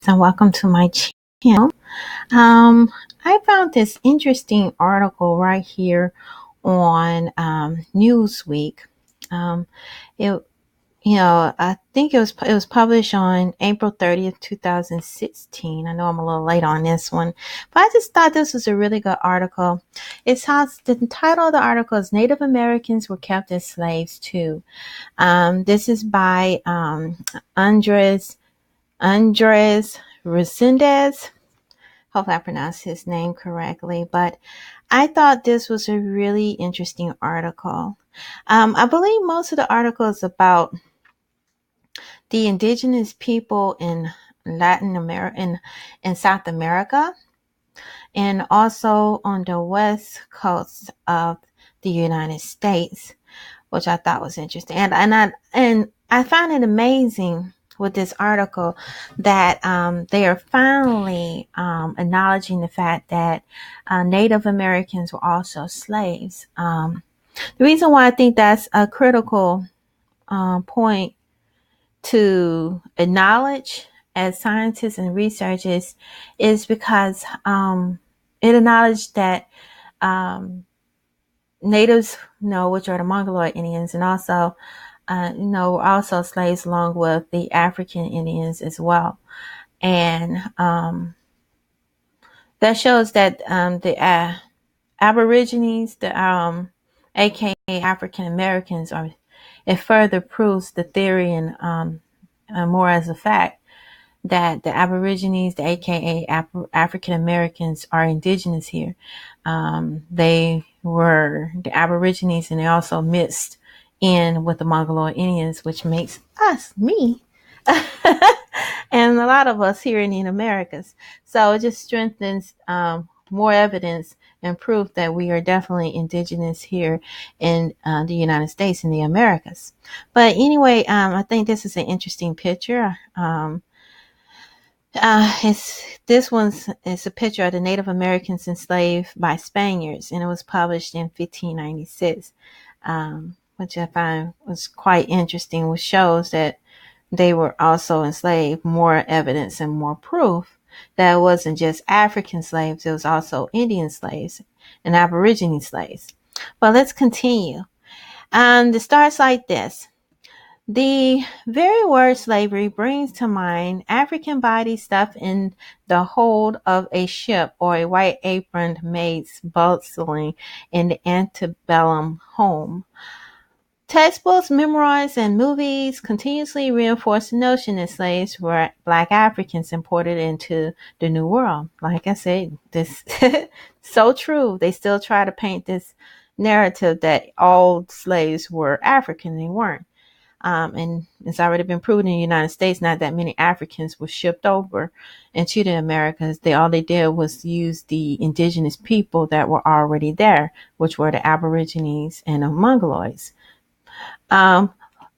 And welcome to my channel. Um, I found this interesting article right here on Newsweek. Um, it, I think it was published on April 30th, 2016. I know I'm a little late on this one, but I just thought this was a really good article. The title of the article is "Native Americans Were Kept as Slaves Too." This is by Andres Resendez. Hopefully I pronounced his name correctly, but I thought this was a really interesting article. I believe most of the article is about the indigenous people in Latin America, in South America, and also on the west coast of the United States, which I thought was interesting. And I find it amazing with this article that they are finally acknowledging the fact that Native Americans were also slaves. The reason why I think that's a critical point to acknowledge as scientists and researchers is because it acknowledged that natives, which are the Mongoloid Indians, and also were also slaves along with the African Indians as well. And that shows that the Aborigines, the aka African Americans, it further proves the theory and more as a fact that the Aborigines, the aka African Americans, are indigenous here. They were the Aborigines, and they also mixed in with the Mongoloid Indians, which makes me, and a lot of us here in the Americas. So it just strengthens more evidence and proof that we are definitely indigenous here in the United States, in the Americas. But anyway, I think this is an interesting picture. It's a picture of the Native Americans enslaved by Spaniards, and it was published in 1596, which I find was quite interesting, which shows that they were also enslaved. More evidence and more proof that it wasn't just African slaves; it was also Indian slaves and Aborigine slaves. But let's continue. It starts like this. The very word slavery brings to mind African bodies stuffed in the hold of a ship, or a white aproned maid's bustling in the antebellum home. Textbooks, memoirs, and movies continuously reinforce the notion that slaves were Black Africans imported into the New World. Like I said, this so true. They still try to paint this narrative that all slaves were African. They weren't. And it's already been proven in the United States, not that many Africans were shipped over into the Americas. All they did was use the indigenous people that were already there, which were the Aborigines and the Mongoloids. The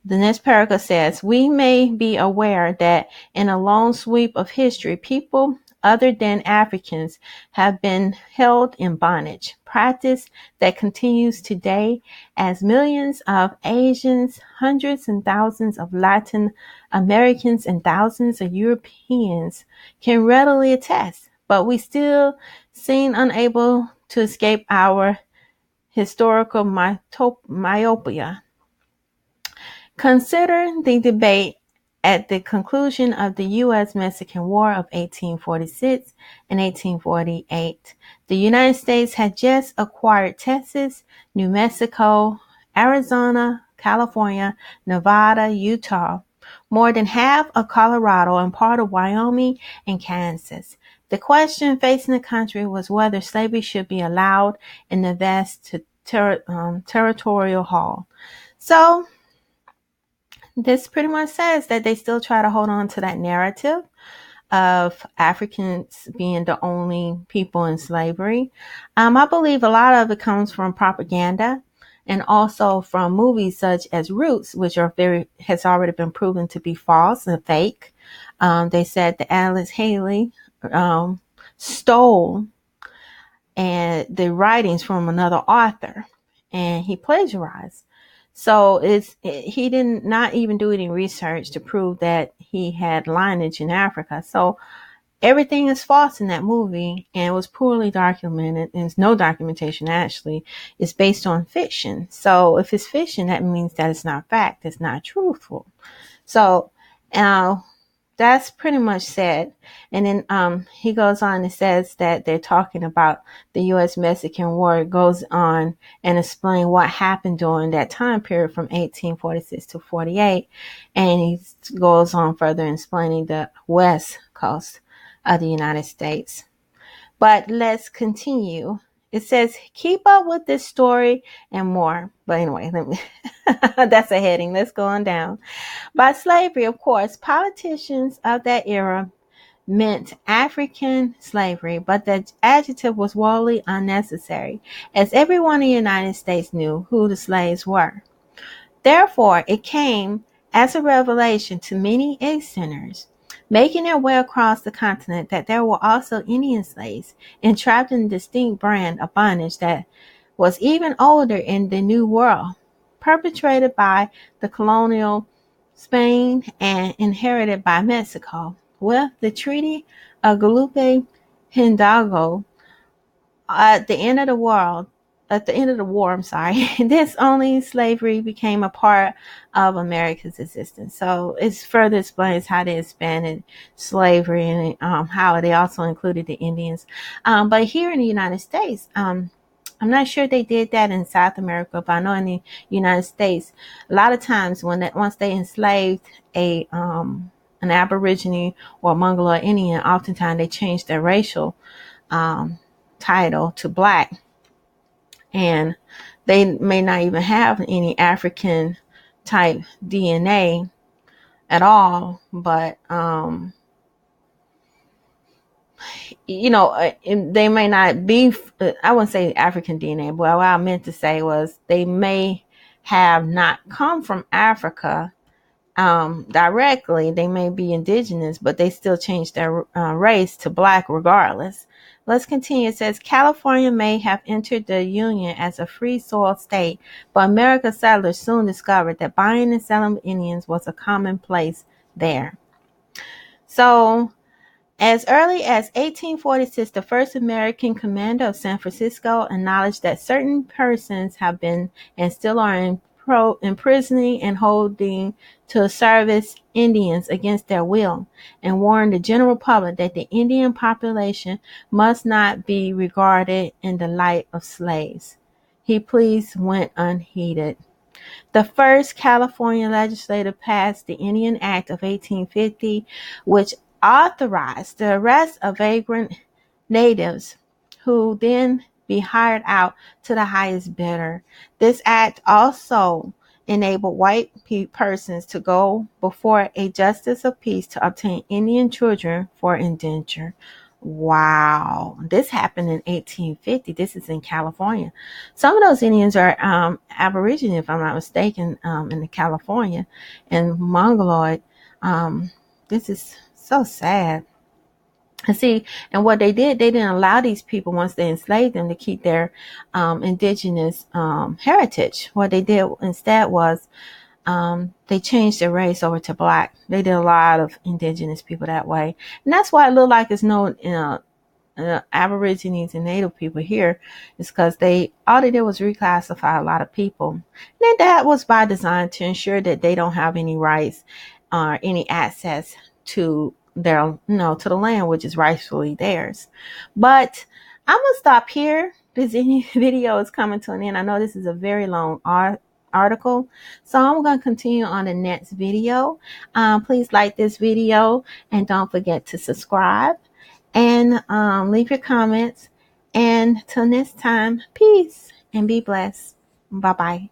next paragraph says, we may be aware that in a long sweep of history, people other than Africans have been held in bondage, practice that continues today as millions of Asians, hundreds and thousands of Latin Americans, and thousands of Europeans can readily attest. But we still seem unable to escape our historical myopia. Consider the debate at the conclusion of the U.S.-Mexican War of 1846 and 1848. The United States had just acquired Texas, New Mexico, Arizona, California, Nevada, Utah, more than half of Colorado, and part of Wyoming and Kansas. The question facing the country was whether slavery should be allowed in the vast territorial haul. So, this pretty much says that they still try to hold on to that narrative of Africans being the only people in slavery. I believe a lot of it comes from propaganda and also from movies such as Roots, which has already been proven to be false and fake. They said that Alice Haley stole the writings from another author, and he plagiarized. So he did not even do any research to prove that he had lineage in Africa. So everything is false in that movie, and it was poorly documented. There's no documentation, actually. It's based on fiction. So if it's fiction, that means that it's not fact. It's not truthful. So uh, that's pretty much said. And then he goes on and says that they're talking about the U.S.-Mexican War. It goes on and explain what happened during that time period from 1846 to 48. And he goes on further explaining the West Coast of the United States. But let's continue. It says, keep up with this story and more. But anyway, that's a heading. Let's go on down. By slavery, of course, politicians of that era meant African slavery, but the adjective was wholly unnecessary, as everyone in the United States knew who the slaves were. Therefore, it came as a revelation to many Easterners, making their way across the continent, that there were also Indian slaves entrapped in a distinct brand of bondage that was even older in the New World, perpetrated by the colonial Spain and inherited by Mexico. With the Treaty of Guadalupe Hidalgo at the end of the world, at the end of the war, this only slavery became a part of America's existence. So it further explains how they expanded slavery and how they also included the Indians. But here in the United States, I'm not sure they did that in South America, but I know in the United States, a lot of times once they enslaved an Aborigine or Mongoloid Indian, oftentimes they changed their racial title to black, and they may not even have any African type DNA at all, but they may not be, I wouldn't say African DNA, but what I meant to say was they may have not come from Africa directly. They may be indigenous, but they still change their race to black regardless. Let's continue. It says, California may have entered the Union as a free soil state, but American settlers soon discovered that buying and selling Indians was a commonplace there. So, as early as 1846, the first American commander of San Francisco acknowledged that certain persons have been and still are imprisoning and holding to service Indians against their will, and warned the general public that the Indian population must not be regarded in the light of slaves. His pleas went unheeded. The first California legislature passed the Indian Act of 1850, which authorized the arrest of vagrant natives who then be hired out to the highest bidder. This act also enabled white persons to go before a justice of peace to obtain Indian children for indenture. Wow. This happened in 1850. This is in California. Some of those Indians are Aborigine, if I'm not mistaken, in the California and Mongoloid. This is so sad. And see, and what they did, they didn't allow these people, once they enslaved them, to keep their indigenous heritage. What they did instead was they changed their race over to black. They did a lot of indigenous people that way. And that's why it looked like it's no Aborigines and Native people here, is because all they did was reclassify a lot of people. And that was by design to ensure that they don't have any rights or any access to their, to the land, which is rightfully theirs. But I'm going to stop here. This video is coming to an end. I know this is a very long article, so I'm going to continue on the next video. Please like this video and don't forget to subscribe and leave your comments. And till next time, peace and be blessed. Bye-bye.